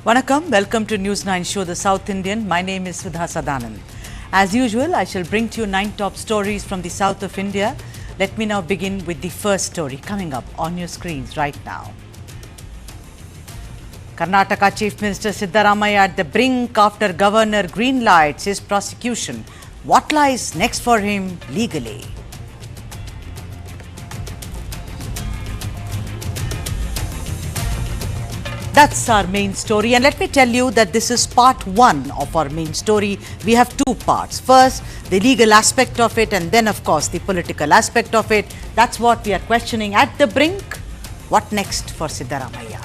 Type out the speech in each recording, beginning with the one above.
Vanakkam, welcome to News9 show The South Indian. My name is Sudha Sadanan. As usual, I shall bring to you 9 top stories from the south of India. Let me now begin with the first story coming up on your screens right now. Karnataka Chief Minister Siddaramaiah at the brink after Governor greenlights his prosecution. What lies next for him legally? That's our main story, and let me tell you that this is part one of our main story. We have two parts. First, the legal aspect of it, and then, of course, the political aspect of it. That's what we are questioning at the brink. What next for Siddaramaiah?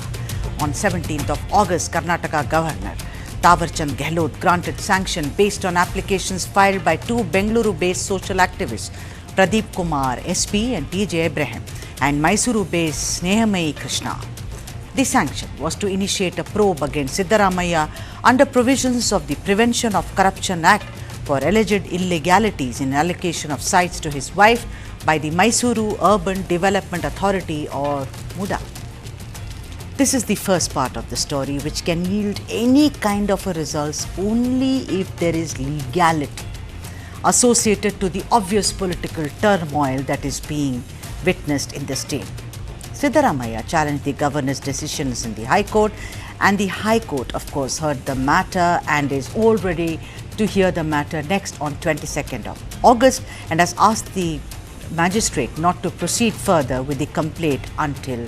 On 17th of August, Karnataka Governor Thawarchand Gehlot granted sanction based on applications filed by two Bengaluru-based social activists, Pradeep Kumar, SP, and T.J. Abraham, and Mysuru-based Snehamayi Krishna. The sanction was to initiate a probe against Siddaramaiah under provisions of the Prevention of Corruption Act for alleged illegalities in allocation of sites to his wife by the Mysuru Urban Development Authority, or MUDA. This is the first part of the story, which can yield any kind of a results only if there is legality associated to the obvious political turmoil that is being witnessed in the state. Siddaramaiah challenged the governor's decisions in the High Court, and the High Court, of course, heard the matter and is all ready to hear the matter next on 22nd of August and has asked the magistrate not to proceed further with the complaint until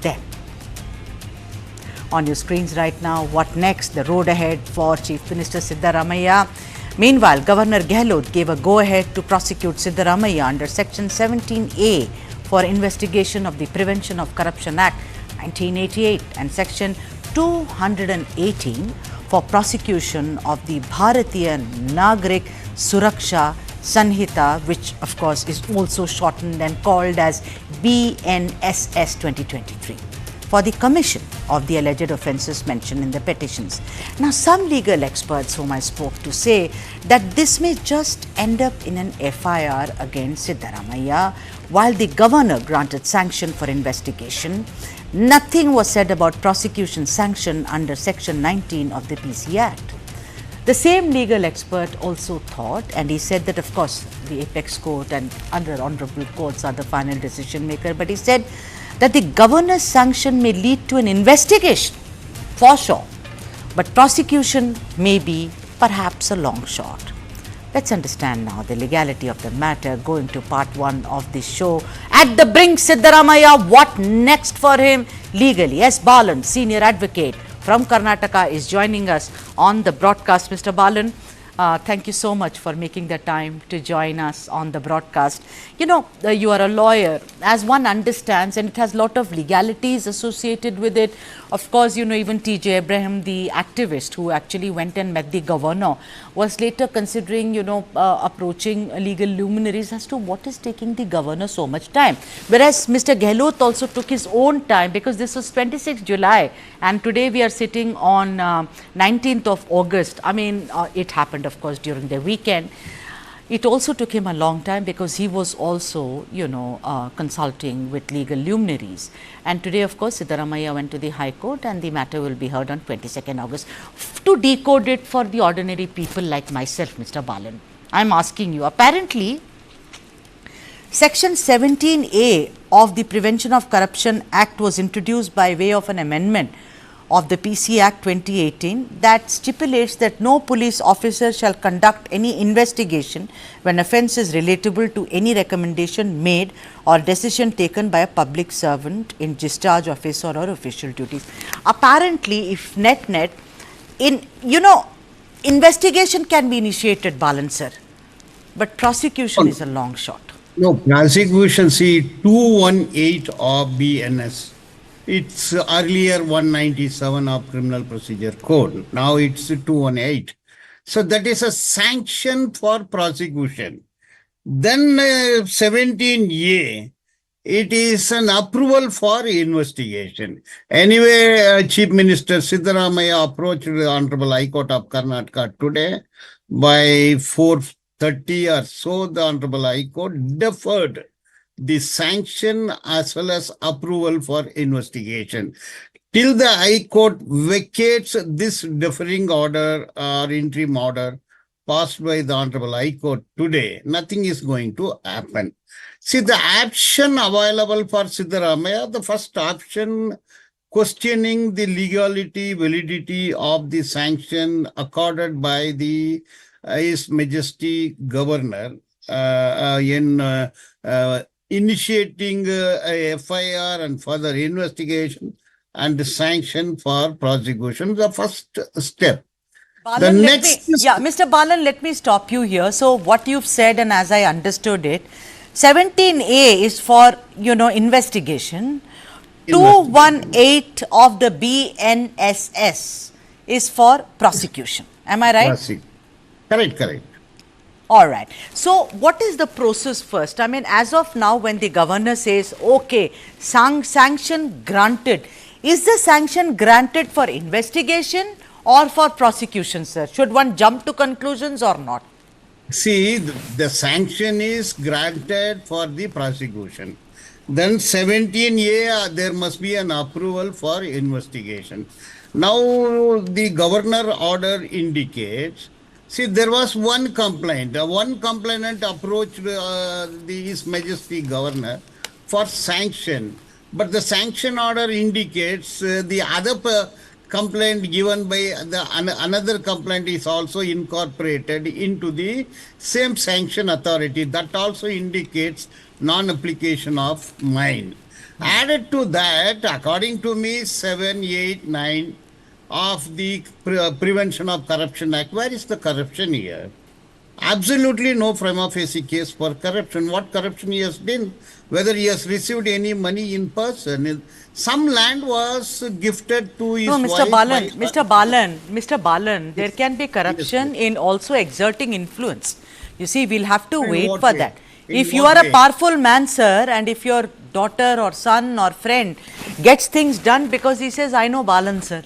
then. On your screens right now, what next? The road ahead for Chief Minister Siddaramaiah. Meanwhile, Governor Gehlot gave a go-ahead to prosecute Siddaramaiah under Section 17A for investigation of the Prevention of Corruption Act 1988 and Section 218 for prosecution of the Bharatiya Nagrik Suraksha Sanhita, which of course is also shortened and called as BNSS 2023, for the commission of the alleged offences mentioned in the petitions. Now, some legal experts whom I spoke to say that this may just end up in an FIR against Siddaramaiah. While the governor granted sanction for investigation, nothing was said about prosecution sanction under Section 19 of the PC Act. The same legal expert also thought, and he said that of course the apex court and other honourable courts are the final decision maker, but he said that the governor's sanction may lead to an investigation for sure, but prosecution may be perhaps a long shot. Let's understand now the legality of the matter, going to part one of this show. At the brink, Siddaramaiah, what next for him legally? S. Balan, senior advocate from Karnataka, is joining us on the broadcast. Mr. Balan, thank you so much for making the time to join us on the broadcast. You know, you are a lawyer, as one understands, and it has a lot of legalities associated with it. Of course, you know, even T.J. Abraham, the activist who actually went and met the governor, was later considering, you know, approaching legal luminaries as to what is taking the governor so much time. Whereas Mr. Gehlot also took his own time, because this was 26th July and today we are sitting on 19th of August. I mean, it happened, of course, during the weekend. It also took him a long time because he was also, you know, consulting with legal luminaries. And today, of course, Siddaramaiah went to the High Court and the matter will be heard on 22nd August. To decode it for the ordinary people like myself, Mr. Balan, I am asking you, apparently, Section 17A of the Prevention of Corruption Act was introduced by way of an amendment of the PC Act 2018 that stipulates that no police officer shall conduct any investigation when offence is relatable to any recommendation made or decision taken by a public servant in discharge of his or her official duties. Apparently, if net, in, you know, investigation can be initiated, Balan sir, but prosecution is a long shot. No, prosecution, see, 218 of BNS. It's earlier 197 of Criminal Procedure Code. Now it's 218. So that is a sanction for prosecution. Then 17A, it is an approval for investigation. Anyway, Chief Minister Siddaramaiah approached the Honorable High Court of Karnataka today by 4:30 or so. The Honorable High Court deferred the sanction as well as approval for investigation. till the High Court vacates this deferring order or interim order passed by the Honorable High Court today, nothing is going to happen. See, the option available for Siddaramaiah, the first option questioning the legality, validity of the sanction accorded by the His Majesty Governor in initiating a FIR and further investigation and sanction for prosecution, the first step. Balan, Mr. Balan, let me stop you here. So what you've said, and as I understood it, 17A is for, investigation. 218 of the BNSS is for prosecution. Am I right? Correct. All right. So what is the process first? I mean, as of now, when the governor says, okay, sanction granted, is the sanction granted for investigation or for prosecution, sir? Should one jump to conclusions or not? See, the sanction is granted for the prosecution. Then 17A, there must be an approval for investigation. Now, the governor order indicates, see, there was one complaint. One complainant approached His Majesty Governor for sanction. But the sanction order indicates the other complaint given by another complaint is also incorporated into the same sanction authority. That also indicates non-application of mine. Added to that, according to me, 7, 8, 9 of the Prevention of Corruption Act. Where is the corruption here? Absolutely no prima facie case for corruption. What corruption he has done? Whether he has received any money in person. Some land was gifted to his wife. Mr. Balan, there can be corruption in also exerting influence. You see, we'll have to wait for that. If you are a powerful man, sir, and if your daughter or son or friend gets things done because he says, I know Balan, sir.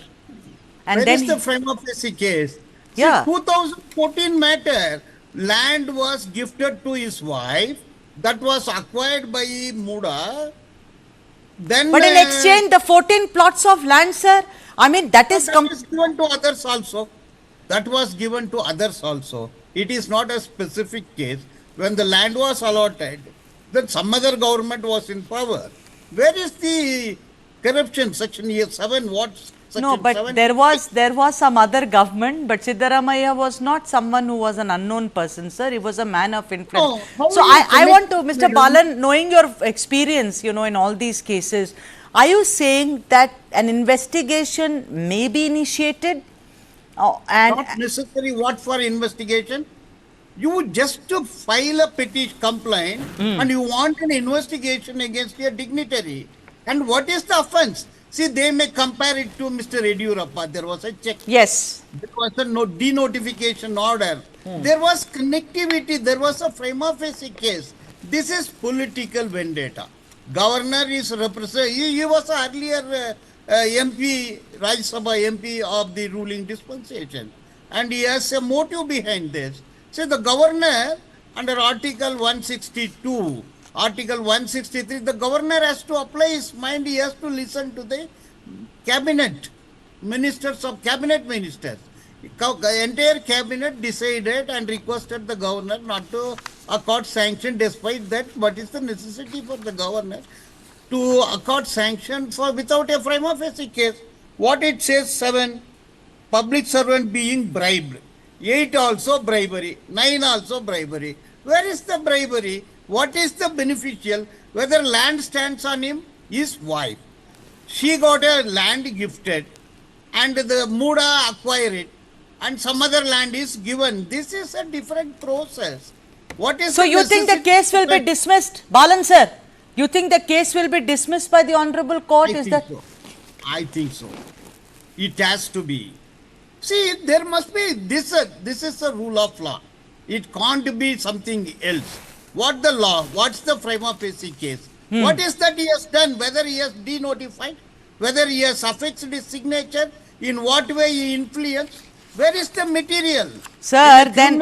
And Where is the prima facie case? Yeah. See, 2014 matter, land was gifted to his wife, that was acquired by MUDA. Then, but in exchange, the 14 plots of land, sir, I mean, that is given to others also. That was given to others also. It is not a specific case. When the land was allotted, then some other government was in power. Where is the corruption? Section 7, what? No, but 7? there was some other government, but Siddaramaiah was not someone who was an unknown person, sir. He was a man of influence. So I want to, Mr. Balan, knowing your experience, in all these cases, are you saying that an investigation may be initiated? Not necessary. What for investigation? You just to file a petition complaint and you want an investigation against your dignitary. And what is the offense? See, they may compare it to Mr. Yediyurappa. There was a check. Yes. There was a denotification order. There was connectivity. There was a prima facie case. This is political vendetta. Governor is represented. He was earlier MP, Rajya Sabha MP of the ruling dispensation. And he has a motive behind this. See, the governor under Article 162, Article 163, the governor has to apply his mind. He has to listen to the cabinet ministers of cabinet ministers. The entire cabinet decided and requested the governor not to accord sanction. Despite that, what is the necessity for the governor to accord sanction for without a prima facie case? What it says, 7, public servant being bribed. 8 also bribery. 9 also bribery. Where is the bribery? What is the beneficial? Whether land stands on him, his wife. She got a land gifted and the MUDA acquired it and some other land is given. This is a different process. What is so you think the case will be dismissed? Balan sir, you think the case will be dismissed by the Honorable Court? I think so. It has to be. See, there must be this is a rule of law. It can't be something else. What the law? What's the prima facie case? What is that he has done? Whether he has denotified, whether he has affixed his signature, in what way he influenced? Where is the material? Sir, then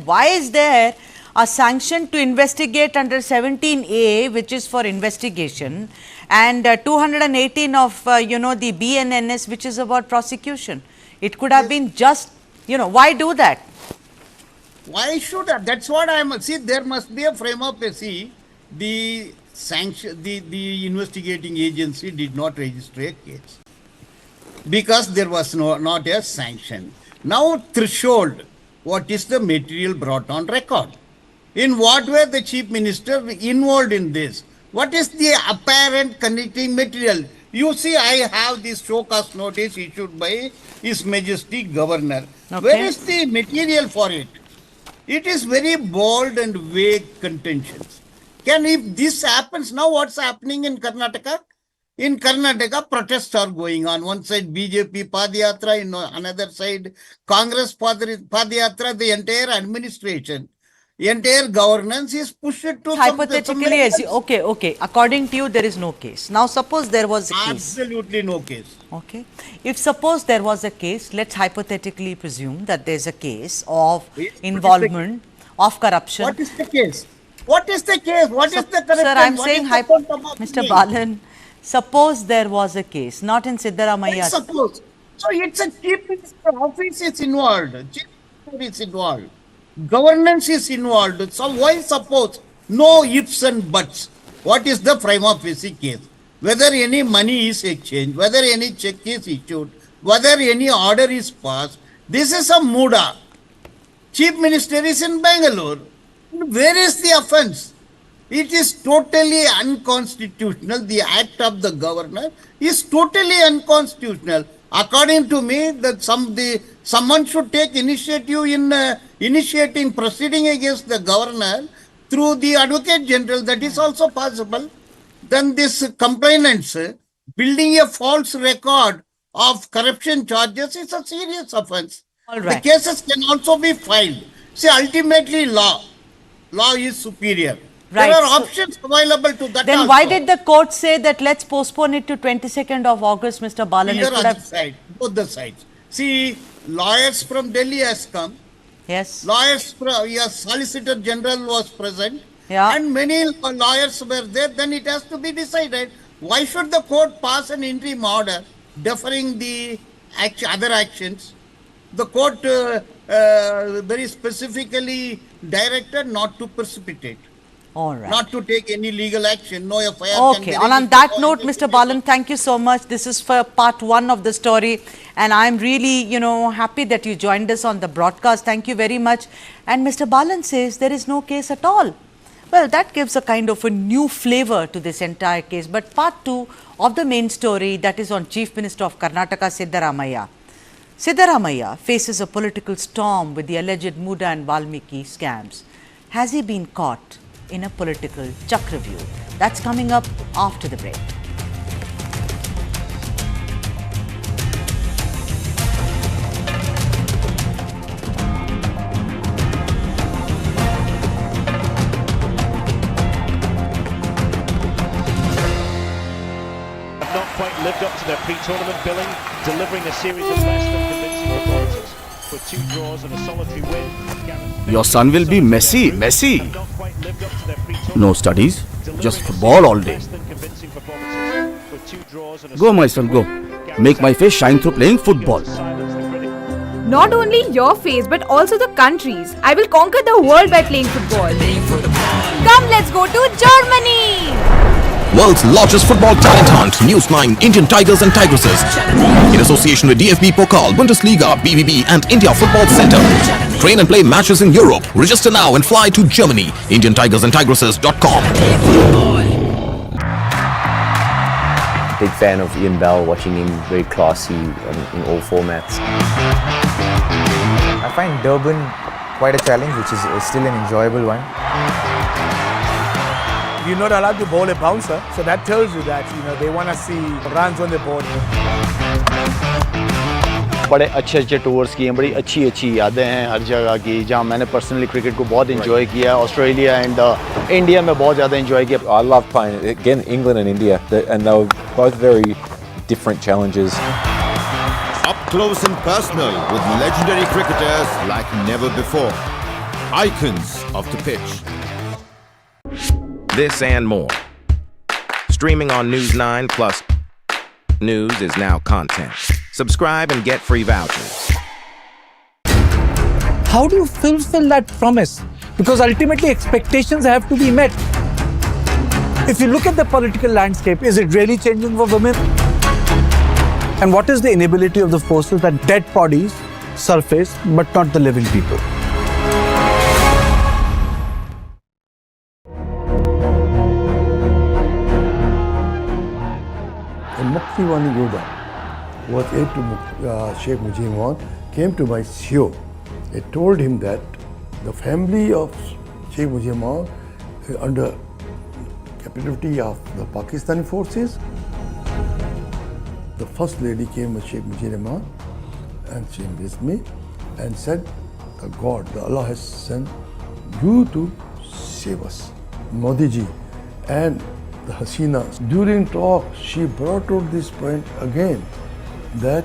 why is there a sanction to investigate under 17A, which is for investigation, and 218 of, the BNNS, which is about prosecution. It could have been just, why do that? Why should I? That's what I'm. See, there must be a frame of the sanction. The investigating agency did not register a case because there was not a sanction. Now threshold. What is the material brought on record? In what way the Chief Minister involved in this? What is the apparent connecting material? You see, I have this show cause notice issued by His Majesty Governor. Okay. Where is the material for it? It is very bold and vague contentions. If this happens now, what's happening in Karnataka? In Karnataka, protests are going on. One side BJP Padayatra, in another side Congress Padayatra, the entire administration, the entire governance is pushed to Hypothetically, okay. According to you, there is no case. Now, suppose there was a case. Absolutely no case. Okay. If suppose there was a case, let's hypothetically presume that there's a case of involvement of corruption. What is the case? What is the case? What is the corruption? Sir, I'm saying, Mr. Balan, suppose there was a case, not in Siddaramaiah. Suppose. So it's a Chief Minister office is involved. Chief Minister is involved. Governance is involved. So why suppose? No ifs and buts. What is the prima facie case? Whether any money is exchanged, whether any check is issued, whether any order is passed. This is a MUDA. Chief Minister is in Bangalore. Where is the offence? It is totally unconstitutional. The act of the governor is totally unconstitutional. According to me, that someone should take initiative in initiating proceeding against the governor through the Advocate General. That is also possible. Then this complainants building a false record of corruption charges is a serious offence. All right. The cases can also be filed. See, ultimately law is superior. Right. There are options available to that. Then also. why did the court say that let's postpone it to 22nd of August, Mr. Balan? Here on the side, both the sides. See, lawyers from Delhi has come. Yes. Lawyers from, Solicitor General was present. Yeah. And many lawyers were there. Then it has to be decided. Why should the court pass an interim order deferring the other actions? The court very specifically directed not to precipitate. All right. Not to take any legal action. No FIR. Okay. And on that note, Mr. Balan, thank you so much. This is for part one of the story. And I'm really, happy that you joined us on the broadcast. Thank you very much. And Mr. Balan says there is no case at all. Well, that gives a kind of a new flavor to this entire case. But part two of the main story, that is on Chief Minister of Karnataka, Siddaramaiah. Siddaramaiah faces a political storm with the alleged MUDA and Valmiki scams. Has he been caught in a political Chakravyuh? That's coming up after the break. Have not quite lived up to their pre-tournament billing, delivering a series of less than convincing performances. With 2 draws and a solitary win. Your son will be Messi. No studies, just football all day. Go, my son, go. Make my face shine through playing football. Not only your face, but also the country's. I will conquer the world by playing football. Come, let's go to Germany! World's largest football talent hunt, News9, Indian Tigers and Tigresses. In association with DFB Pokal, Bundesliga, BVB and India Football Center. Train and play matches in Europe. Register now and fly to Germany. IndianTigersandTigresses.com. Big fan of Ian Bell, watching him very classy in all formats. I find Durban quite a challenge, which is still an enjoyable one. You're not allowed to bowl a bouncer, so that tells you that they want to see runs on the board. बड़े अच्छे tours किए हैं, बड़ी अच्छी यादें हैं हर जगह की, जहां मैंने पर्सनली क्रिकेट को बहुत एंजॉय किया है. ऑस्ट्रेलिया एंड इंडिया में बहुत ज़्यादा एंजॉय किया. I love playing again England and India, and they were both very different challenges. Up close and personal with legendary cricketers like never before. Icons of the pitch. This and more. Streaming on News9 Plus. News is now content. Subscribe and get free vouchers. How do you fulfill that promise? Because ultimately expectations have to be met. If you look at the political landscape, is it really changing for women? And what is the inability of the forces that dead bodies surface but not the living people? Muktiwani Yoda was aide to Sheikh Mujibur, came to my show. I told him that the family of Sheikh Mujibur under captivity of the Pakistani forces. The first lady came with Sheikh Mujibur and she embraced me and said, the God, the Allah has sent you to save us. Modi ji and the Hasina, during talk, she brought out this point again that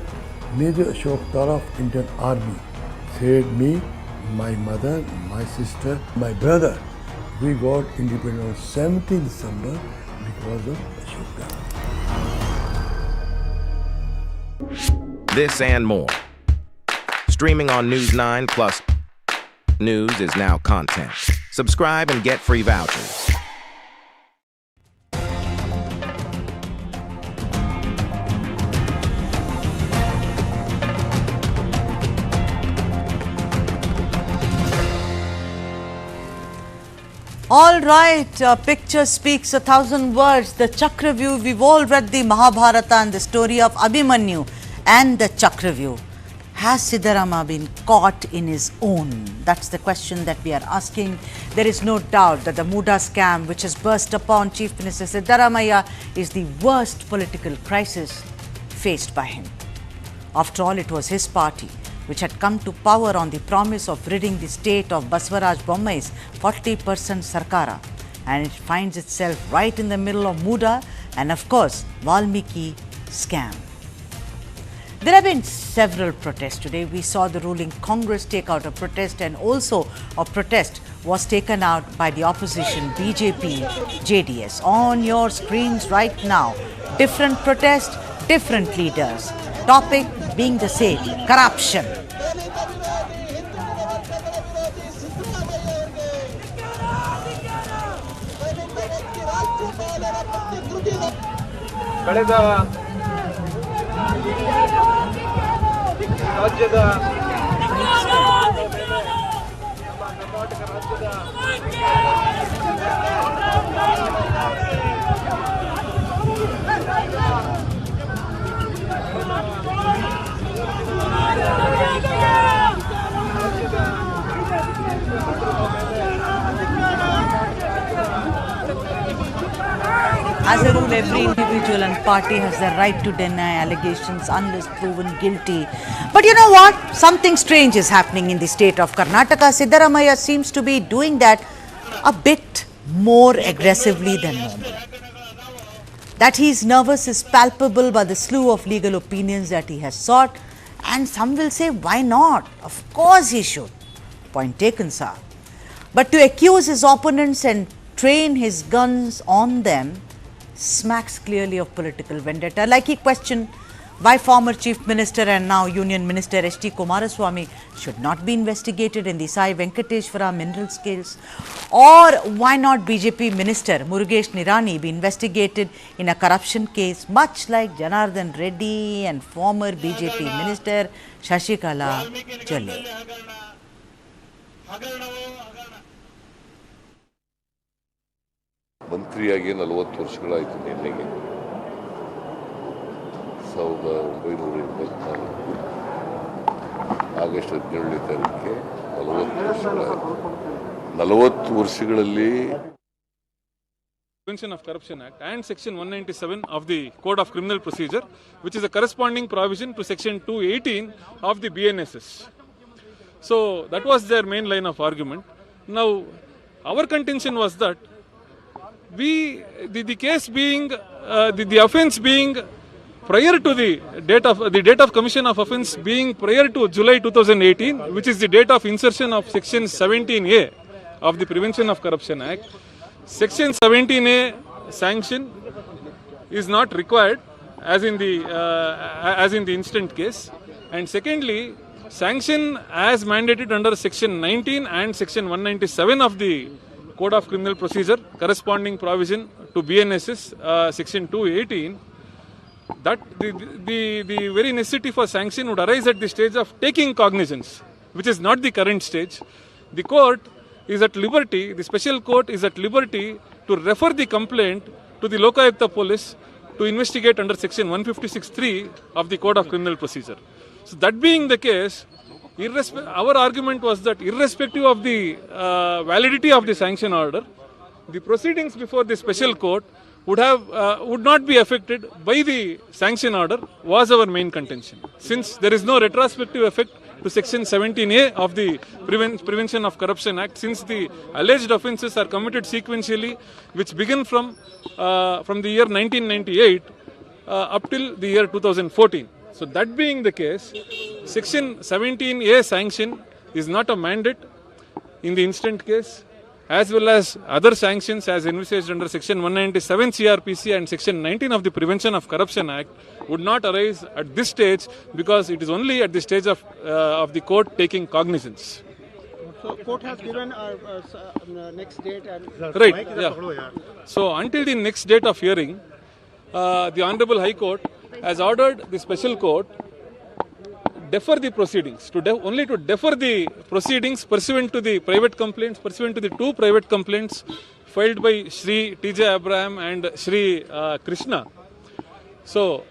Major Ashok Tara of Indian Army said me, my mother, my sister, my brother, we got independence on 17th December because of Ashok Tara. This and more. Streaming on News9 Plus. News is now content. Subscribe and get free vouchers. All right, a picture speaks 1,000 words. The Chakravyuh, we've all read the Mahabharata and the story of Abhimanyu and the Chakravyuh. Has Siddaramaiah been caught in his own? That's the question that we are asking. There is no doubt that the MUDA scam, which has burst upon Chief Minister Siddaramaiah, is the worst political crisis faced by him. After all, it was his party which had come to power on the promise of ridding the state of Basavaraj Bommai's 40% Sarkara, and it finds itself right in the middle of MUDA and, of course, Valmiki scam. There have been several protests today. We saw the ruling Congress take out a protest, and also a protest was taken out by the opposition BJP, JDS. On your screens right now, different protests, different leaders. Topic being the same, corruption. As a rule, every individual and party has the right to deny allegations unless proven guilty. But you know what? Something strange is happening in the state of Karnataka. Siddaramaiah seems to be doing that a bit more aggressively than normal. That he is nervous is palpable by the slew of legal opinions that he has sought. And some will say, why not? Of course he should. Point taken, sir. But to accuse his opponents and train his guns on them smacks clearly of political vendetta. Like he questioned why former Chief Minister and now Union Minister H.D. Kumaraswamy should not be investigated in the Sai Venkateshwara mineral scales, or why not BJP Minister Murugesh Nirani be investigated in a corruption case much like Janardhan Reddy and former BJP Minister Shashikala Jolle. ಮಂತ್ರಿಯಾಗಿ 40 ವರ್ಷಗಳಾಯಿತು. ನಿನ್ನೆಗೆ 1984 August 17ನೇ ತಾರೀಕಿಗೆ 40 ವರ್ಷಗಳಲ್ಲಿ Prevention of Corruption Act and Section 197 of the Code of Criminal Procedure, which is a corresponding provision to Section 218 of the BNSS. So that was their main line of argument. Now, our contention was that the case being, the offence being prior to the date of commission of offence being prior to July 2018, which is the date of insertion of Section 17A of the Prevention of Corruption Act. Section 17A sanction is not required as in the instant case. And secondly, sanction as mandated under section 19 and section 197 of the Code of Criminal Procedure, corresponding provision to BNSS section 218, that the very necessity for sanction would arise at the stage of taking cognizance, which is not the current stage. The court is at liberty, the special court is at liberty to refer the complaint to the Lokayukta police to investigate under section 156(3) of the Code of Criminal Procedure. So that being the case, our argument was that irrespective of the validity of the sanction order, the proceedings before the special court would not be affected by the sanction order was our main contention. Since there is no retrospective effect to section 17A of the Prevention of Corruption Act, since the alleged offences are committed sequentially, which begin from the year 1998 up till the year 2014. So that being the case, section 17A sanction is not a mandate in the instant case, as well as other sanctions as envisaged under section 197 CRPC and section 19 of the Prevention of Corruption Act would not arise at this stage, because it is only at the stage of the court taking cognizance. So court has given next date and right. Yeah. So until the next date of hearing, the Honorable High Court has ordered the special court defer the proceedings, only to defer the proceedings pursuant to the private complaints, pursuant to the two private complaints filed by Shri T.J. Abraham and Shri Krishna. So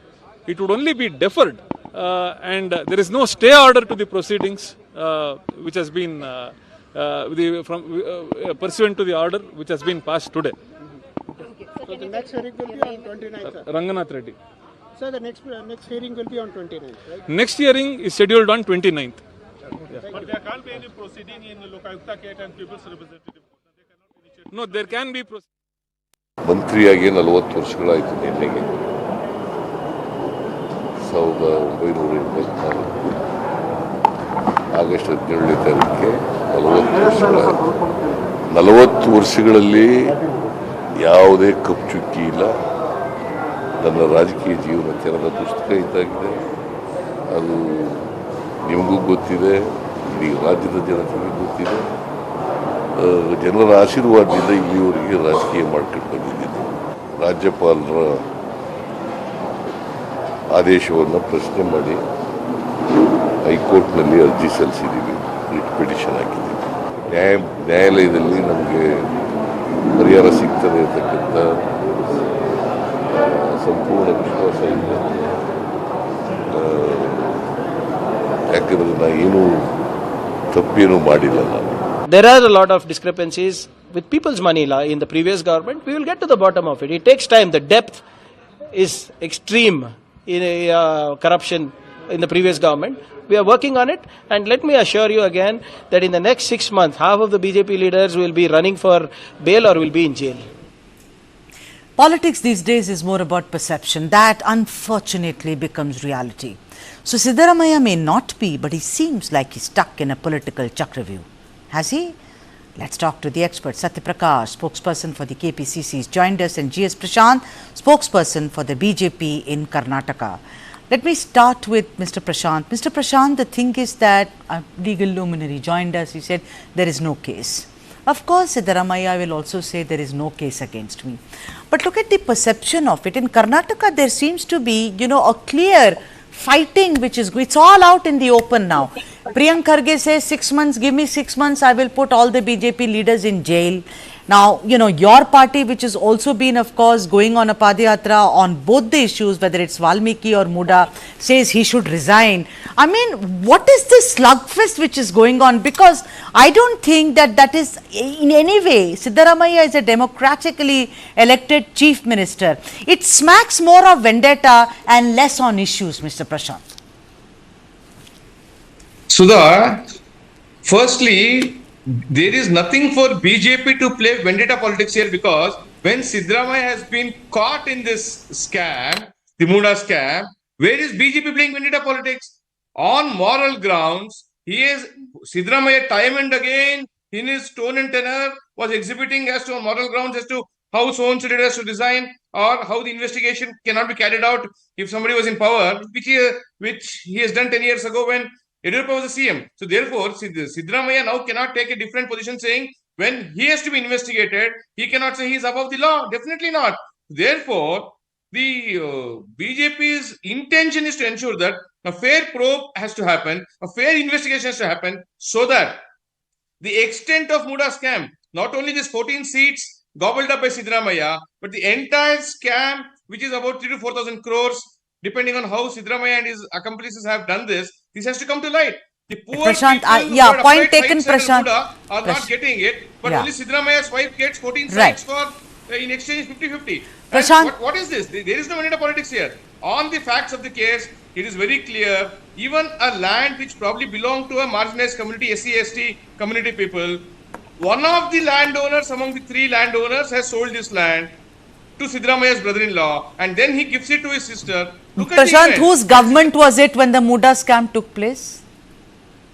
it would only be deferred, and there is no stay order to the proceedings which has been pursuant to the order which has been passed today. So the next hearing will be on 29th. Ranganath Reddy. So the next hearing will be on 29th, right? Next hearing is scheduled on 29th. But there can't be any proceeding in Lokayukta Court and People's Representative Court. No, there can be ಮಂತ್ರಿಯಾಗಿ 40 ವರ್ಷಗಳಾಯಿತು ನಿನ್ನೆಗೆ. 1984 August 17ನೇ ತಾರೀಕಿಗೆ 40 ವರ್ಷಗಳಾಯಿತು. 40 ವರ್ಷಗಳಲ್ಲಿ ಯಾವುದೇ ಕಪ್ಪುಚುಕ್ಕಿ ಇಲ್ಲ. ನನ್ನ ರಾಜಕೀಯ ಜೀವನಕ್ಕೆ ನನ್ನ ಪುಸ್ತಕ ಇದ್ದಾಗಿದೆ. ಅದು ನಿಮಗೂ ಗೊತ್ತಿದೆ, ಇಡೀ ರಾಜ್ಯದ ಜನತೆಗೆ ಗೊತ್ತಿದೆ. ಜನರ ಆಶೀರ್ವಾದದಿಂದ ಇಲ್ಲಿವರೆಗೆ ರಾಜಕೀಯ ಮಾಡ್ಕೊಂಡು ಬಂದಿದ್ದೀನಿ. ರಾಜ್ಯಪಾಲರ ಆದೇಶವನ್ನು ಪ್ರಶ್ನೆ ಮಾಡಿ ಹೈಕೋರ್ಟ್ನಲ್ಲಿ ಅರ್ಜಿ ಸಲ್ಲಿಸಿದ್ದೀವಿ, ರಿಟ್ ಪಿಟಿಷನ್ ಹಾಕಿದ್ದೀವಿ. ನ್ಯಾಯಾಲಯದಲ್ಲಿ ನಮಗೆ ಪರಿಹಾರ ಸಿಗ್ತದೆ ಅಂತಕ್ಕಂಥ ಸಂಪೂರ್ಣ ವಿಶ್ವಾಸ ಇದೆ. ಯಾಕಂದರೆ ನಾನು ಏನೂ ತಪ್ಪೇನೂ ಮಾಡಿಲ್ಲ. ನಾನು There are a lot of discrepancies with people's money in the previous government. We will get to the bottom of it. It takes time. The depth is extreme in corruption in the previous government. We are working on it, and let me assure you again that in the next 6 months, half of the BJP leaders will be running for bail or will be in jail. Politics these days is more about perception. That unfortunately becomes reality. So Siddaramaiah may not be, but he seems like he's stuck in a political Chakravyuh. Has he? Let's talk to the expert. Satya Prakash, spokesperson for the KPCC, has joined us, and G.S. Prashant, spokesperson for the BJP in Karnataka. Let me start with Mr. Prashant. Mr. Prashant, the thing is that a legal luminary joined us. He said there is no case. Of course, Siddaramaiah will also say there is no case against me. But look at the perception of it. In Karnataka, there seems to be, a clear fighting which is, it's all out in the open now. Priyank Kharge says 6 months, give me 6 months, I will put all the BJP leaders in jail. Now, your party, which has also been, of course, going on a Padayatra on both the issues, whether it's Valmiki or MUDA, says he should resign. I mean, what is this slugfest which is going on? Because I don't think that is in any way, Siddaramaiah is a democratically elected chief minister. It smacks more of vendetta and less on issues, Mr. Prashant. Sudha, firstly, there is nothing for BJP to play vendetta politics here, because when Siddaramaiah has been caught in this scam, the MUDA scam, where is BJP playing vendetta politics? On moral grounds, Siddaramaiah time and again in his tone and tenor was exhibiting as to moral grounds as to how so-and-so leader has to resign, or how the investigation cannot be carried out if somebody was in power, which he has done 10 years ago when Yediyurappa was the CM. So therefore, Siddaramaiah now cannot take a different position saying when he has to be investigated, he cannot say he is above the law. Definitely not. Therefore, the BJP's intention is to ensure that a fair probe has to happen, a fair investigation has to happen, so that the extent of MUDA scam, not only these 14 seats gobbled up by Siddaramaiah, but the entire scam, which is about 3 to 4,000 crores, depending on how Siddaramaiah and his accomplices have done this has to come to light. The poor Prashant, people yeah, who point taken, Prashant. MUDA are not getting it, but only Siddaramaiah's wife gets 14 Right. sites for in exchange 50-50. Prashant. What is this? There is no vendetta politics here. On the facts of the case, it is very clear. Even a land which probably belonged to a marginalized community, SC/ST community people, one of the landowners among the 3 landowners has sold this land to Siddaramaiah's brother-in-law, and then he gives it to his sister. Look at the Prashant, event. whose government was it when the MUDA scam took place?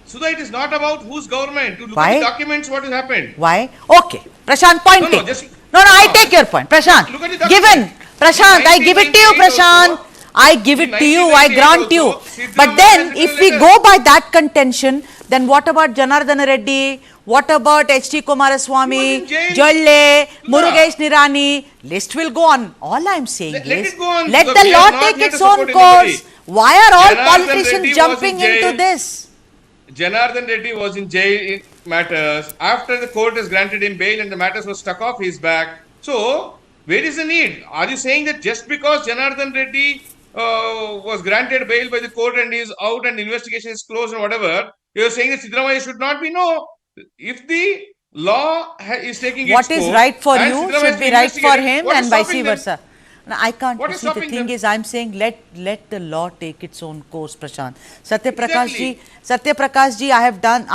Sudha, it is not about whose government. To look Why? at the documents, what has happened. Why? Okay. Prashant, point taken. No, I take your point. Prashant, given. Prashant, I give it to you, Prashant. I give it to you, I grant you. But then, if we go by that contention, then what about Janardana Reddy? What about H.T. Kumaraswamy, Jolle, Murugesh Nirani? List will go on. All I am saying is, let the law take its own course. Why are all politicians jumping into this? Janardana Reddy was in jail in matters. After the court has granted him bail and the matters were stuck off his back. So, where is the need? Are you saying that just because Janardana Reddy was granted bail by the court and is out and the investigation is closed and whatever, you are saying that Siddaramaiah should not be? No. If the law is taking what its is course right for and you Siddaramaiah should be right for him what is and vice stopping them? versa. Now, I can't. What is See, the stopping thing them? is, I'm saying let the law take its own course, Prashant. Satya Prakash ji, I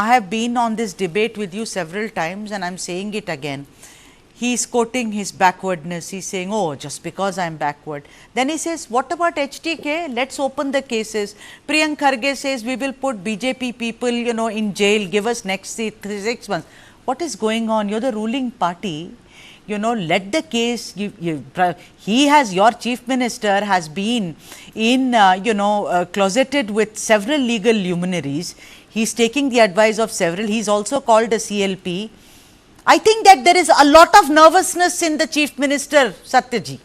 have been on this debate with you several times, and I'm saying it again. He's quoting his backwardness. He's saying, oh, just because I'm backward. Then he says, what about HTK? Let's open the cases. Priyank Kharge says, we will put BJP people, in jail. Give us next 6 months. What is going on? You're the ruling party. Let the case, your chief minister has been in, closeted with several legal luminaries. He's taking the advice of several. He's also called a CLP. I think that there is a lot of nervousness in the chief minister, Satyaji.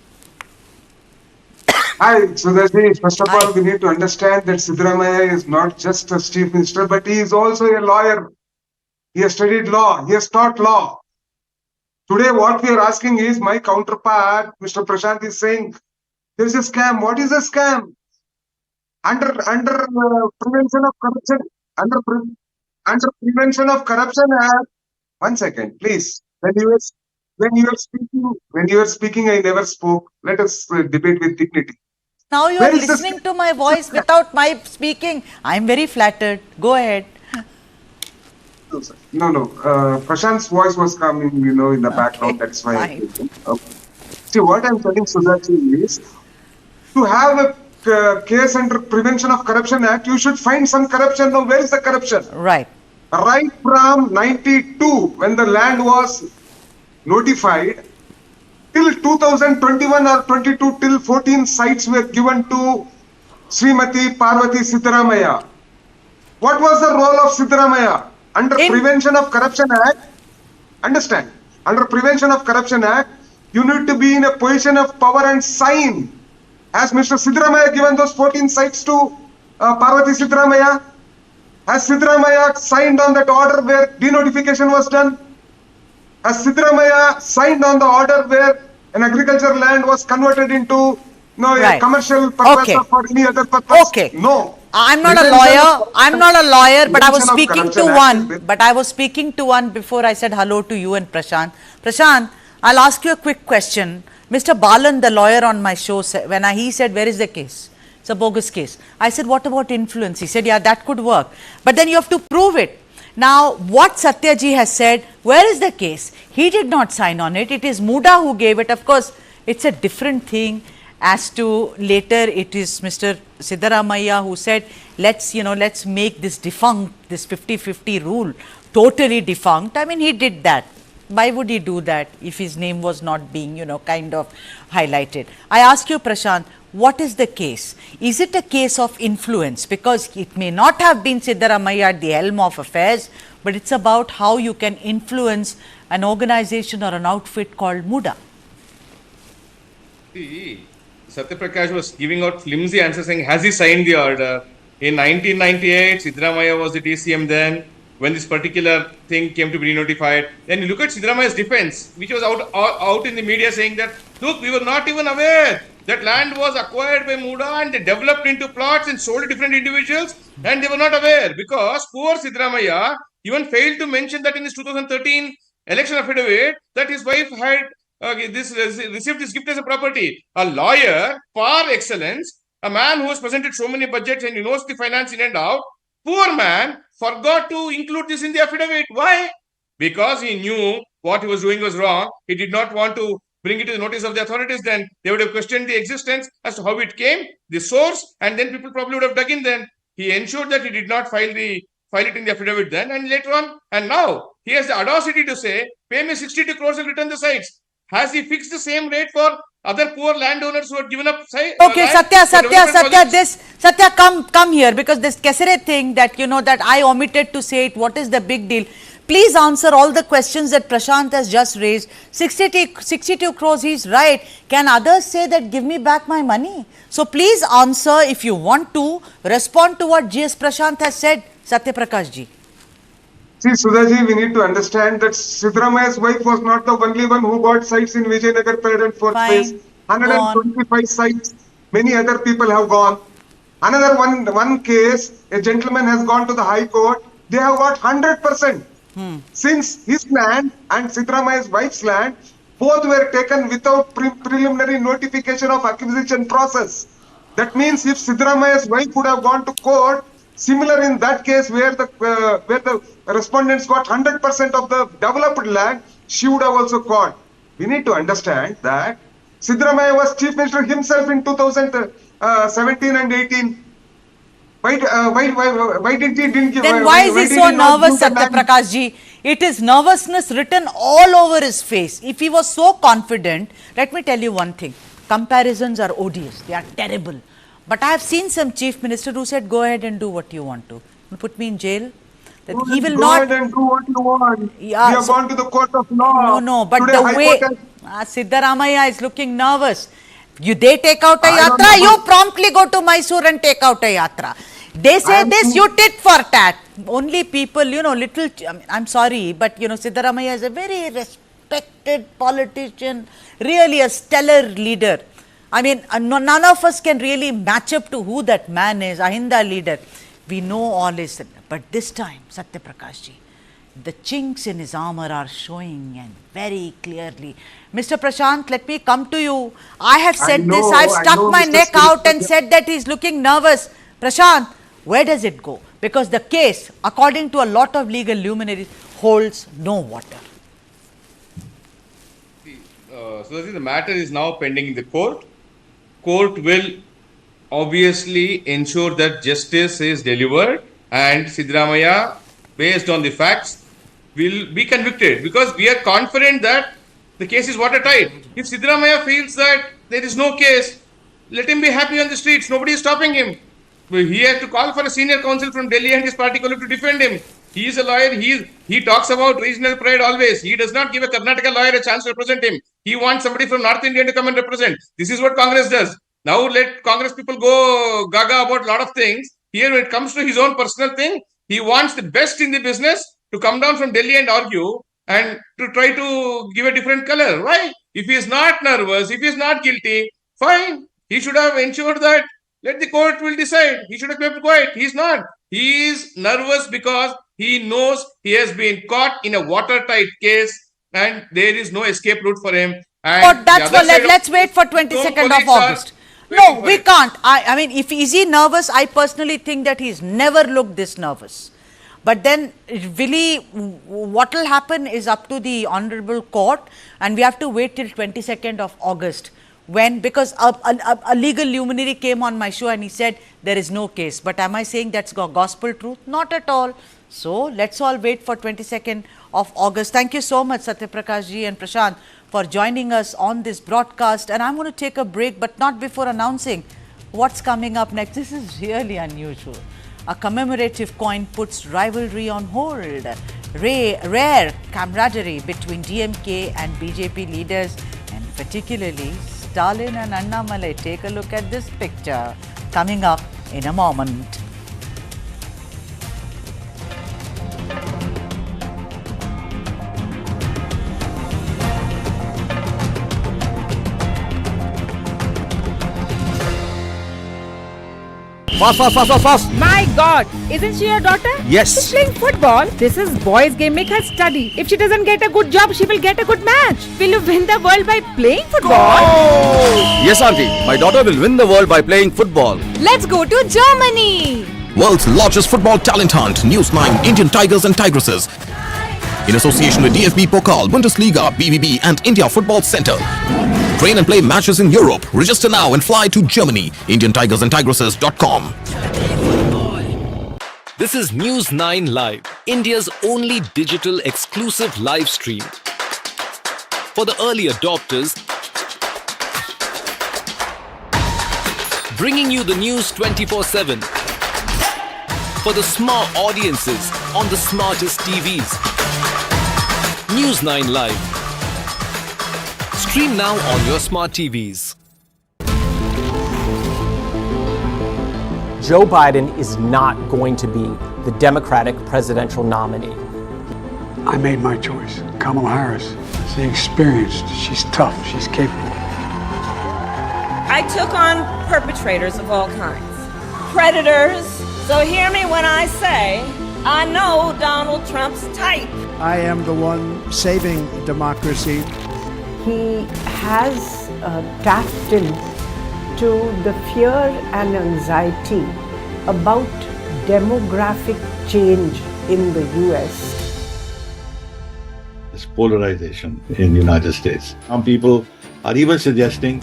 Hi, Sudhaji. First of all, we need to understand that Siddaramaiah is not just a chief minister, but he is also a lawyer. He has studied law. He has taught law. Today, what we are asking is, my counterpart, Mr. Prashant, is saying, there is a scam. What is a scam? Under Prevention of Corruption, under Prevention of Corruption Act. One second, please. When you were speaking, I never spoke. Let us debate with dignity. Now you are listening to my voice without my speaking. I am very flattered. Go ahead. No. Prashant's voice was coming, in the background. That's why. See, what I'm telling Sudhaji is, to have a case under Prevention of Corruption Act, you should find some corruption. Now, where is the corruption? Right. Right from 92, when the land was notified, till 2021 or 22, till 14 sites were given to Srimati Parvati Siddaramaiah. What was the role of Siddaramaiah? Under Prevention of Corruption Act, understand, under Prevention of Corruption Act, you need to be in a position of power and sign. Has Mr. Siddaramaiah given those 14 sites to Parvati Siddaramaiah? Has Siddaramaiah signed on that order where denotification was done? Has Siddaramaiah signed on the order where an agricultural land was converted into a commercial purpose or for any other purpose? Okay. No. I'm not a lawyer, but I was speaking to one. But I was speaking to one before I said hello to you and Prashant. Prashant, I'll ask you a quick question. Mr. Balan, the lawyer on my show, when he said, where is the case? It's a bogus case. I said, what about influence? He said, yeah, that could work. But then you have to prove it. Now, what Satyaji has said, where is the case? He did not sign on it. It is MUDA who gave it. Of course, it's a different thing as to later it is Mr. Siddaramaiah who said, let's make this defunct, this 50-50 rule, totally defunct. I mean, he did that. Why would he do that if his name was not being, kind of highlighted? I ask you, Prashant, what is the case? Is it a case of influence? Because it may not have been Siddaramaiah at the helm of affairs, but it's about how you can influence an organization or an outfit called MUDA. See, Satyaprakash was giving out flimsy answers saying, has he signed the order? In 1998, Siddaramaiah was the DCM then, when this particular thing came to be notified. Then you look at Siddaramaiah's defense, which was out in the media saying that, look, we were not even aware that land was acquired by MUDA and they developed into plots and sold to different individuals, and they were not aware because poor Siddaramaiah even failed to mention that in his 2013 election affidavit that his wife had received this gift as a property. A lawyer par excellence, a man who has presented so many budgets and he knows the finance in and out, poor man forgot to include this in the affidavit. Why? Because he knew what he was doing was wrong. He did not want to bring it to the notice of the authorities. Then they would have questioned the existence as to how it came, the source, and then people probably would have dug in. Then he ensured that he did not file it in the affidavit then, and later on, and now he has the audacity to say, pay me 62 crores and return the sites. Has he fixed the same rate for other poor landowners who had given up sites? Okay, Satya, come here, because this Kesare thing that, that I omitted to say it, what is the big deal? Please answer all the questions that Prashant has just raised. 62 crores, he's right. Can others say that give me back my money? So please answer, if you want to, respond to what GS Prashant has said. Satya Prakash ji. See, Sudhaji, we need to understand that Siddaramaiah's wife was not the only one who got sites in Vijayanagar third and fourth phase. 125 sites, many other people have gone. Another one case, a gentleman has gone to the High Court. They have got 100%. Since his land and Siddaramaiah's wife's land, both were taken without preliminary notification of acquisition process. That means if Siddaramaiah's wife would have gone to court, similar in that case where the respondents got 100% of the developed land, she would have also got. We need to understand that Siddaramaiah was Chief Minister himself in 2017 and 18. Why didn't he give? Then why is he so nervous, Satya Prakash ji? It is nervousness written all over his face. If he was so confident, let me tell you one thing. Comparisons are odious. They are terrible. But I have seen some chief minister who said, go ahead and do what you want to. Put me in jail. That he will not. Go ahead and do what you want. Yeah, we have gone to the court of law. No, but today, the way Siddaramaiah is looking nervous. They take out a yatra, you promptly go to Mysore and take out a yatra. They say this, you tit for tat. Only people, little, I'm sorry, but Siddaramaiah is a very respected politician, really a stellar leader. I mean, none of us can really match up to who that man is, Ahinda leader. We know all his, but this time, Satya Prakash ji, the chinks in his armor are showing and very clearly. Mr. Prashant, let me come to you. I have said this, I've stuck my neck out and said that he's looking nervous. Prashant, where does it go? Because the case, according to a lot of legal luminaries, holds no water. So the matter is now pending in the court. Court will obviously ensure that justice is delivered and Siddaramaiah, based on the facts, will be convicted, because we are confident that the case is watertight. If Siddaramaiah feels that there is no case, let him be happy on the streets. Nobody is stopping him. He has to call for a senior counsel from Delhi and his party colleague to defend him. He is a lawyer. He talks about regional pride always. He does not give a Karnataka lawyer a chance to represent him. He wants somebody from North India to come and represent. This is what Congress does. Now let Congress people go gaga about a lot of things. Here, when it comes to his own personal thing, he wants the best in the business to come down from Delhi and argue and to try to give a different color. Why? If he is not nervous, if he is not guilty, fine. He should have ensured that let the court will decide. He should have kept quiet. He is not. He is nervous because he knows he has been caught in a watertight case and there is no escape route for him. And but that's what, let's wait for 22nd of August. No, we can't. I mean, if is he nervous, I personally think that he's never looked this nervous. But then, really, what will happen is up to the Honorable Court, and we have to wait till 22nd of August. When, because a legal luminary came on my show and he said there is no case. But am I saying that's gospel truth? Not at all. So let's all wait for 22nd of August. Thank you so much, Satyaprakash ji and Prashant, for joining us on this broadcast. And I'm going to take a break, but not before announcing what's coming up next. This is really unusual. A commemorative coin puts rivalry on hold. Rare camaraderie between DMK and BJP leaders, and particularly Stalin and Annamalai. Take a look at this picture coming up in a moment. Fast. My God, isn't she your daughter? Yes. She's playing football. This is boys' game. Make her study. If she doesn't get a good job, she will get a good match. Will you win the world by playing football? Yes, auntie. My daughter will win the world by playing football. Let's go to Germany. World's largest football talent hunt, News9 Indian Tigers and Tigresses. In association with DFB Pokal, Bundesliga, BVB and India Football Center. Train and play matches in Europe. Register now and fly to Germany. IndianTigersandTigresses.com. This is News9 Live, India's only digital exclusive live stream. For the early adopters, bringing you the news 24/7. For the smart audiences on the smartest TVs. News9 Live. Stream now on your smart TVs. Joe Biden is not going to be the Democratic presidential nominee. I made my choice. Kamala Harris. She's experienced. She's tough. She's capable. I took on perpetrators of all kinds. Predators. So hear me when I say, I know Donald Trump's type. I am the one saving democracy. He has tapped into the fear and anxiety about demographic change in the US. This polarization in the United States. Some people are even suggesting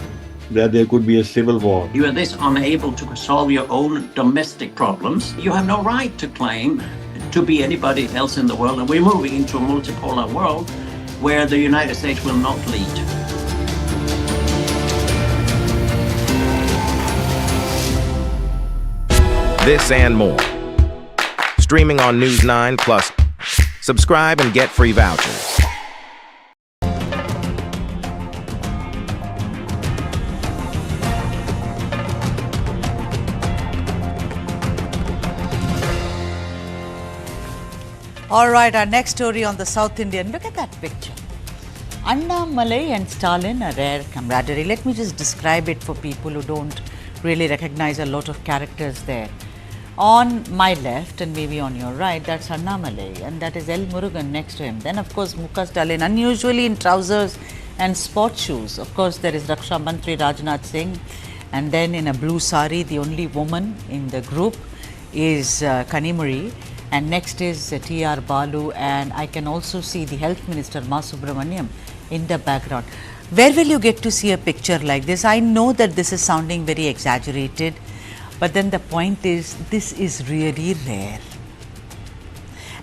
that there could be a civil war. You are this unable to solve your own domestic problems. You have no right to claim to be anybody else in the world. And we're moving into a multipolar world where the United States will not lead. This and more. Streaming on News9 Plus. Subscribe and get free vouchers. All right, our next story on the South Indian. Look at that picture. Annamalai and Stalin, a rare camaraderie. Let me just describe it for people who don't really recognize a lot of characters there. On my left and maybe on your right, that's Annamalai, and that is L. Murugan next to him. Then, of course, Mukha Stalin, unusually in trousers and sports shoes. Of course, there is Raksha Mantri Rajnath Singh, and then in a blue sari, the only woman in the group is Kanimuri. And next is T.R. Balu, and I can also see the Health Minister Ma Subramaniam in the background. Where will you get to see a picture like this? I know that this is sounding very exaggerated, but then the point is, this is really rare.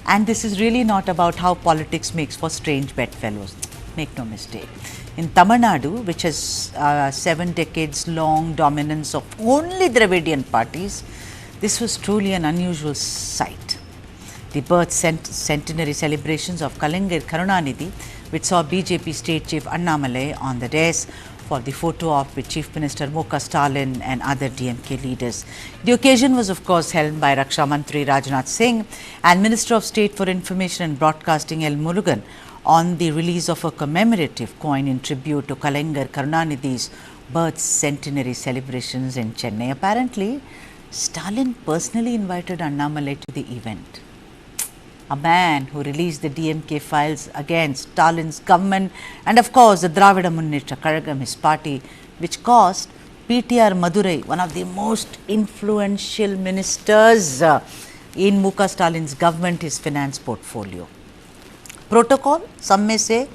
And this is really not about how politics makes for strange bedfellows. Make no mistake. In Tamil Nadu, which has 7 decades long dominance of only Dravidian parties, this was truly an unusual sight. The birth centenary celebrations of Kalaignar Karunanidhi, which saw BJP State Chief Annamalai on the dais for the photo op with Chief Minister Mukha Stalin and other DMK leaders. The occasion was of course held by Raksha Mantri Rajnath Singh and Minister of State for Information and Broadcasting L. Murugan on the release of a commemorative coin in tribute to Kalaignar Karunanidhi's birth centenary celebrations in Chennai. Apparently, Stalin personally invited Annamalai to the event. A man who released the DMK files against Stalin's government and of course the Dravida Munnetra Kazhagam, his party, which cost PTR Madurai, one of the most influential ministers in Mukha Stalin's government, his finance portfolio. Protocol, some may say,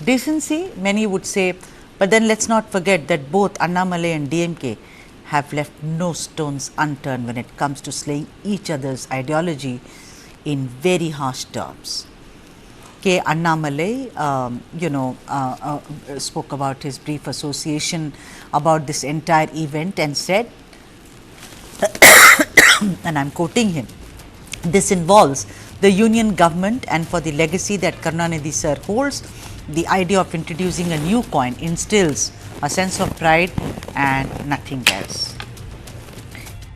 decency, many would say, but then let's not forget that both Annamalai and DMK have left no stones unturned when it comes to slaying each other's ideology in very harsh terms. K. Annamalai, spoke about his brief association about this entire event and said, and I am quoting him, "This involves the union government, and for the legacy that Karunanidhi sir holds, the idea of introducing a new coin instills a sense of pride and nothing else."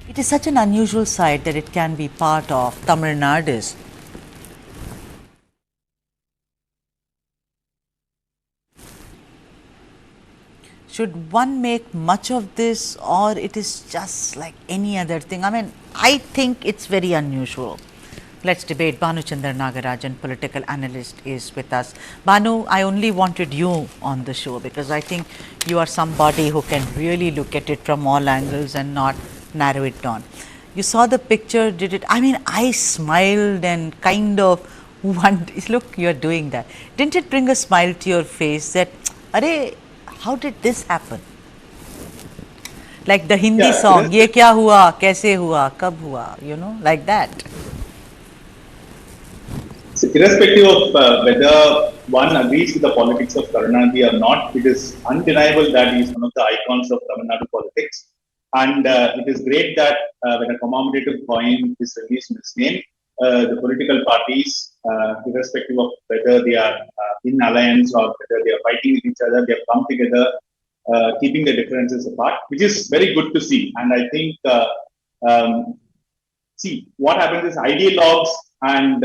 It is such an unusual sight that it can be part of Tamil Nadu's should one make much of this, or it is just like any other thing? I mean, I think it's very unusual. Let's debate. Bhanu Chandra Nagarajan, political analyst, is with us. Bhanu, I only wanted you on the show because I think you are somebody who can really look at it from all angles and not narrow it down. You saw the picture, did it? I mean, I smiled and kind of wondered, look, you're doing that. Didn't it bring a smile to your face that, arey, how did this happen? Like the Hindi song, Ye kya hua, kaise hua, kab hua, like that. So irrespective of whether one agrees with the politics of Karunanidhi or not, it is undeniable that he is one of the icons of Tamil Nadu politics. And it is great that when a commemorative coin is released in his name, the political parties, irrespective of whether they are in alliance or whether they are fighting with each other, they have come together, keeping the differences apart, which is very good to see. And I think, see, what happens is ideologues and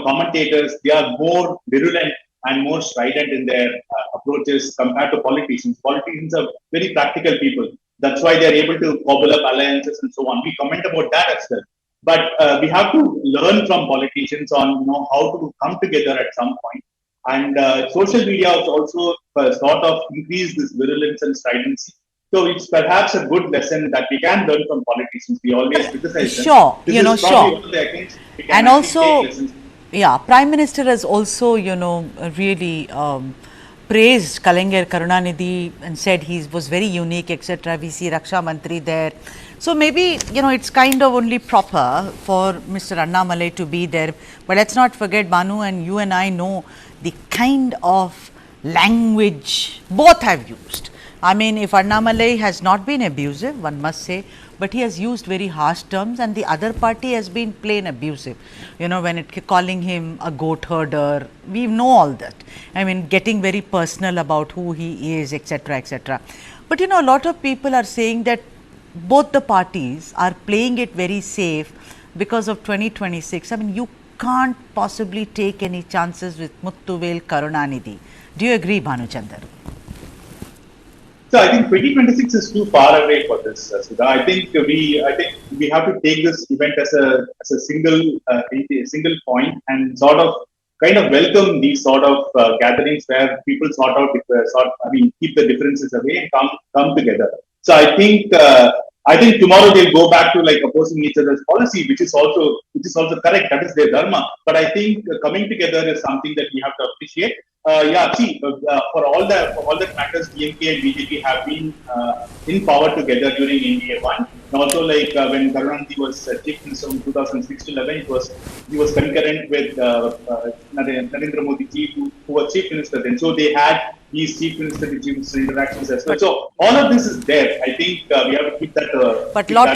commentators, they are more virulent and more strident in their approaches compared to politicians. Politicians are very practical people. That's why they are able to cobble up alliances and so on. We comment about that as well. But we have to learn from politicians on how to come together at some point. And social media has also sort of increased this virulence and stridency. So it's perhaps a good lesson that we can learn from politicians. We always criticize them. Sure, sure. And also, Prime Minister has also, really praised Kalaignar Karunanidhi and said he was very unique, etc. We see Raksha Mantri there. So maybe, it's kind of only proper for Mr. Annamalai to be there. But let's not forget, Bhanu, and you and I know the kind of language both have used. I mean, if Annamalai has not been abusive, one must say, but he has used very harsh terms, and the other party has been plain abusive. When calling him a goat herder, we know all that. I mean, getting very personal about who he is, etc., etc. But a lot of people are saying that both the parties are playing it very safe because of 2026. I mean, you can't possibly take any chances with Muthuvel Karunanidhi. Do you agree, Bhanu Chandra? So I think 2026 is too far away for this, Sudha. I think we have to take this event as a single point and sort of kind of welcome these sort of gatherings where people keep the differences away and come together. So I think tomorrow they'll go back to like opposing each other's policy, which is also correct. That is their dharma. But I think coming together is something that we have to appreciate. For all that matters, DMK and BJP have been in power together during NDA 1. And also, like when Karunanidhi was Chief Minister from 2006 to 11, he was concurrent with Narendra Modi ji, who was Chief Minister then. So they had these Chief Minister to Chief Minister interactions as well. So all of this is there. I think we have to keep that. But lot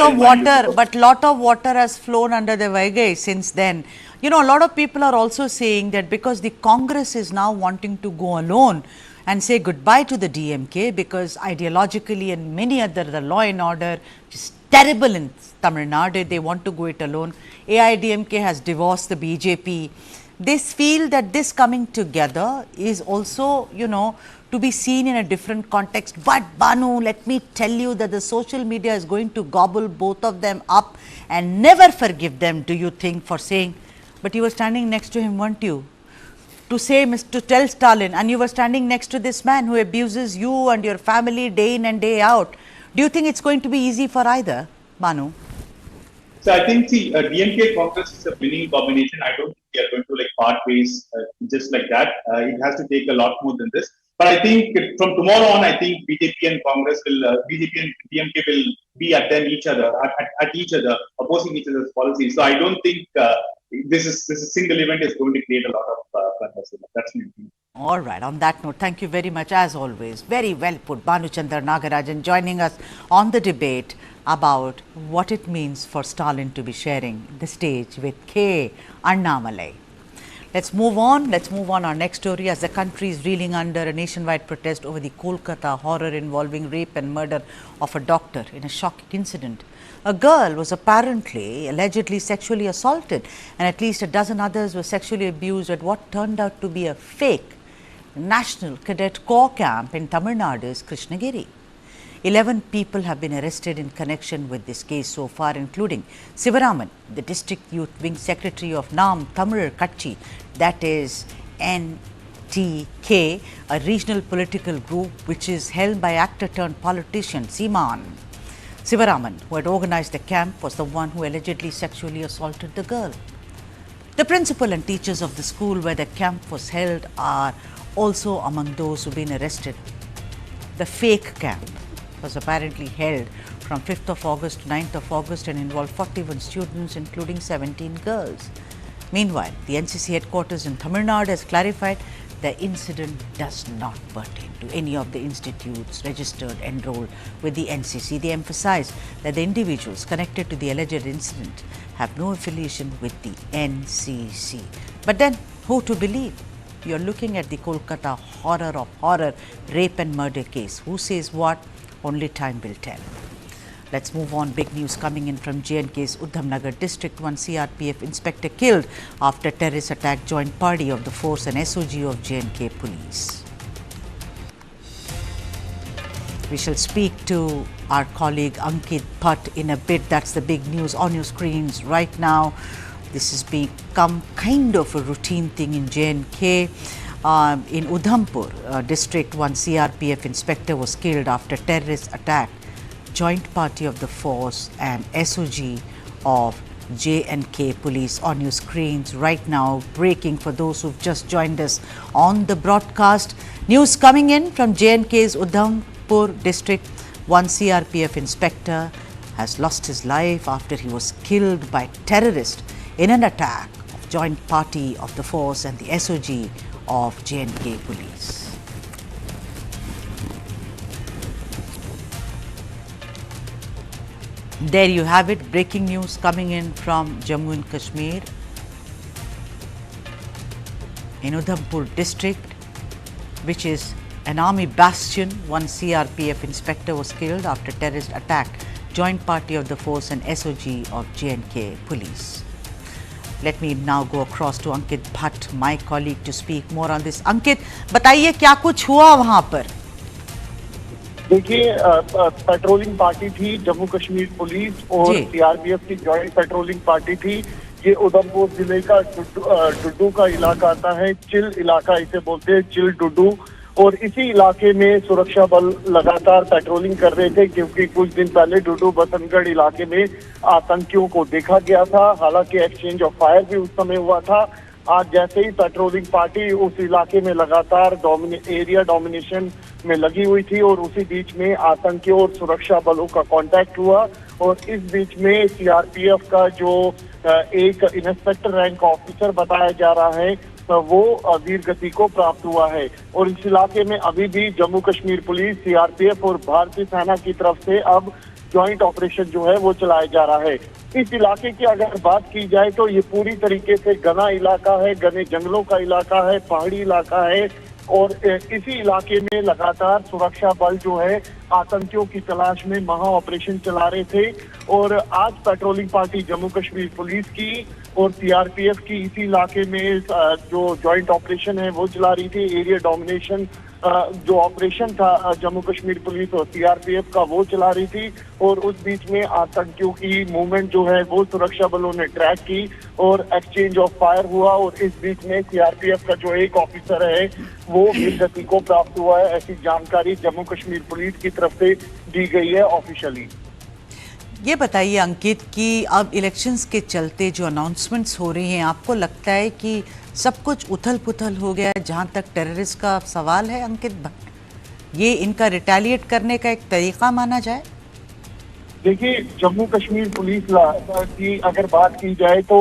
of water has flown under the Vaigai since then. A lot of people are also saying that because the Congress is now wanting to go alone and say goodbye to the DMK because ideologically and many other, the law and order is terrible in Tamil Nadu, they want to go it alone. AIDMK has divorced the BJP. They feel that this coming together is also, to be seen in a different context. But Bhanu, let me tell you that the social media is going to gobble both of them up and never forgive them, do you think, for saying, but you were standing next to him, weren't you? To tell Stalin, and you were standing next to this man who abuses you and your family day in and day out. Do you think it's going to be easy for either, Bhanu? So I think, DMK Congress is a winning combination. I don't think they are going to part ways just like that. It has to take a lot more than this. But I think from tomorrow on, I think BJP and DMK will be at each other, opposing each other's policies. So I don't think this single event is going to create a lot of controversy. That's my opinion. All right. On that note, thank you very much, as always. Very well put. Bhanuchandra Nagarajan joining us on the debate about what it means for Stalin to be sharing the stage with K. Annamalai. Let's move on. Let's move on our next story as the country is reeling under a nationwide protest over the Kolkata horror involving rape and murder of a doctor in a shocking incident. A girl was allegedly sexually assaulted, and at least a dozen others were sexually abused at what turned out to be a fake National Cadet Corps camp in Tamil Nadu's Krishnagiri. 11 people have been arrested in connection with this case so far, including Sivaraman, the District Youth Wing Secretary of Nam Tamil Katchi, that is NTK, a regional political group which is held by actor-turned-politician Seeman. Sivaraman, who had organized the camp, was the one who allegedly sexually assaulted the girl. The principal and teachers of the school where the camp was held are also among those who've been arrested. The fake camp was apparently held from 5th of August to 9th of August and involved 41 students, including 17 girls. Meanwhile, the NCC headquarters in Tamil Nadu has clarified the incident does not pertain to any of the institutes registered enrolled with the NCC. They emphasize that the individuals connected to the alleged incident have no affiliation with the NCC. But then, who to believe? You're looking at the Kolkata horror of horror rape and murder case. Who says what? Only time will tell. Let's move on. Big news coming in from J&K's Udhamnagar district. One CRPF inspector killed after terrorist attack. Joint party of the force and SOG of J&K police. We shall speak to our colleague Ankit Bhatt in a bit. That's the big news on your screens right now. This has become kind of a routine thing in J&K. In Udhampur district, one CRPF inspector was killed after terrorist attack. Joint party of the force and SOG of J&K police on your screens right now. Breaking for those who've just joined us on the broadcast. News coming in from J&K's Udhampur district. One CRPF inspector has lost his life after he was killed by terrorists in an attack of joint party of the force and the SOG of J&K police. There you have it. Breaking news coming in from Jammu and Kashmir. In Udhampur district, which is an army bastion, one CRPF inspector was killed after terrorist attack. Joint party of the force and SOG of J&K police. Let me now go across to Ankit Bhatt, my colleague, to speak more on this. Ankit, बताइए क्या कुछ हुआ वहाँ पर? देखिए, patrolling party थी, Jammu Kashmir police और CRPF की जॉइंट पेट्रोलिंग पार्टी थी। ये उधमपुर जिले का डुड्डू का इलाका आता है, चिल इलाका इसे बोलते हैं, चिल डुड्डू। और इसी इलाके में सुरक्षा बल लगातार पेट्रोलिंग कर रहे थे, क्योंकि कुछ दिन पहले डुड्डू बसंतगढ़ इलाके में आतंकियों को देखा गया था। हालांकि एक्सचेंज ऑफ फायर भी उस समय हुआ था। आज जैसे ही पेट्रोलिंग पार्टी उस इलाके में लगातार एरिया डोमिनेशन में लगी हुई थी और उसी बीच में आतंकियों और सुरक्षा बलों का कांटेक्ट हुआ। और इस बीच में सीआरपीएफ का जो एक इंस्पेक्टर रैंक ऑफिसर बताया जा रहा है, वो वीर गति को प्राप्त हुआ है। और इस इलाके में अभी भी जम्मू कश्मीर पुलिस, सीआरपीएफ और भारतीय सेना की तरफ से अब जॉइंट ऑपरेशन जो है वो चलाया जा रहा है। इस इलाके की अगर बात की जाए तो ये पूरी तरीके से घना इलाका है, घने जंगलों का इलाका है, पहाड़ी इलाका है। और इसी इलाके में लगातार सुरक्षा बल जो है आतंकियों की तलाश में महा ऑपरेशन चला रहे थे। और आज patrolling party Jammu Kashmir police की और सीआरपीएफ की इसी इलाके में जो जॉइंट ऑपरेशन है वो चला रही थी। एरिया डोमिनेशन जो ऑपरेशन था जम्मू कश्मीर पुलिस और सीआरपीएफ का वो चला रही थी। और उस बीच में आतंकियों की मूवमेंट जो है वो सुरक्षा बलों ने ट्रैक की और एक्सचेंज ऑफ फायर हुआ। और इस बीच में सीआरपीएफ का जो एक ऑफिसर है वो वीर गति को प्राप्त हुआ है, ऐसी जानकारी जम्मू कश्मीर पुलिस की तरफ से दी गई है ऑफिशियली। ये बताइए अंकित कि अब इलेक्शंस के चलते जो अनाउंसमेंट्स हो रही हैं, आपको लगता है कि सब कुछ उथल पुथल हो गया है जहां तक टेररिस्ट का सवाल है? अंकित भट्ट, ये इनका रिटेलिएट करने का एक तरीका माना जाए? देखिए, जम्मू कश्मीर पुलिस की अगर बात की जाए तो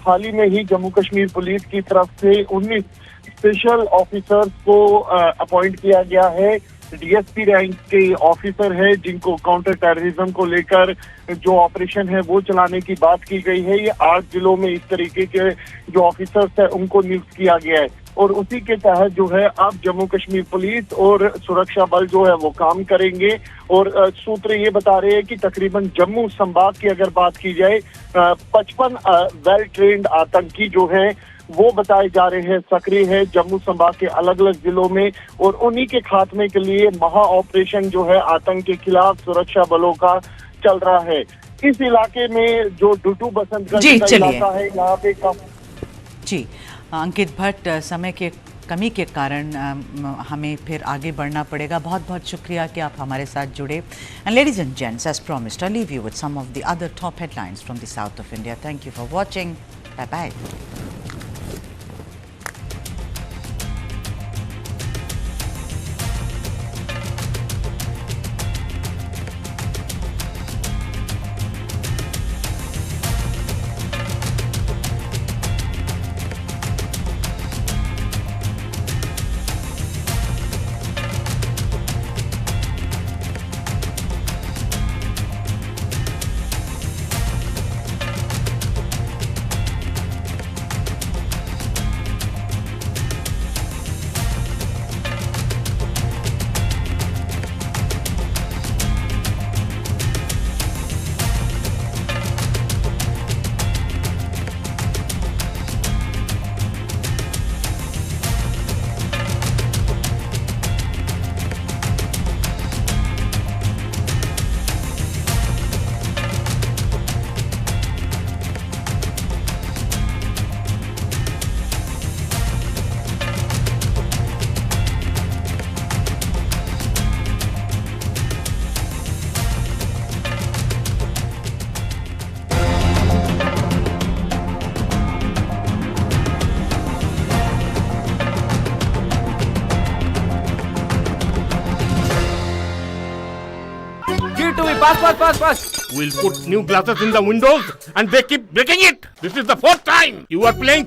हाल ही में ही जम्मू कश्मीर पुलिस की तरफ से 19 स्पेशल ऑफिसर्स को अपॉइंट किया गया है। डीएसपी रैंक के ऑफिसर है जिनको काउंटर टेररिज्म को लेकर जो ऑपरेशन है वो चलाने की बात की गई है। ये 8 जिलों में इस तरीके के जो ऑफिसर्स है उनको नियुक्त किया गया है और उसी के तहत जो है अब जम्मू कश्मीर पुलिस और सुरक्षा बल जो है वो काम करेंगे। और सूत्र ये बता रहे हैं कि तकरीबन जम्मू संभाग की अगर बात की जाए 55 वेल ट्रेन्ड आतंकी जो है वो बताए जा रहे हैं सक्रिय है जम्मू संभाग के अलग अलग जिलों में और उन्हीं के खात्मे के लिए महा ऑपरेशन जो है आतंक के खिलाफ सुरक्षा बलों का चल रहा है। इस इलाके में जो डुडू बसंतगढ़ का इलाका है यहाँ पे जी अंकित भट्ट, समय के कमी के कारण हमें फिर आगे बढ़ना पड़ेगा। बहुत बहुत शुक्रिया कि आप हमारे साथ जुड़े। And ladies and gents, as promised, I leave you with some of the other top headlines from the south of India. Thank you for watching. Bye bye. Pass. We'll put new glasses in the windows and they keep breaking it. This is the 4th time you are playing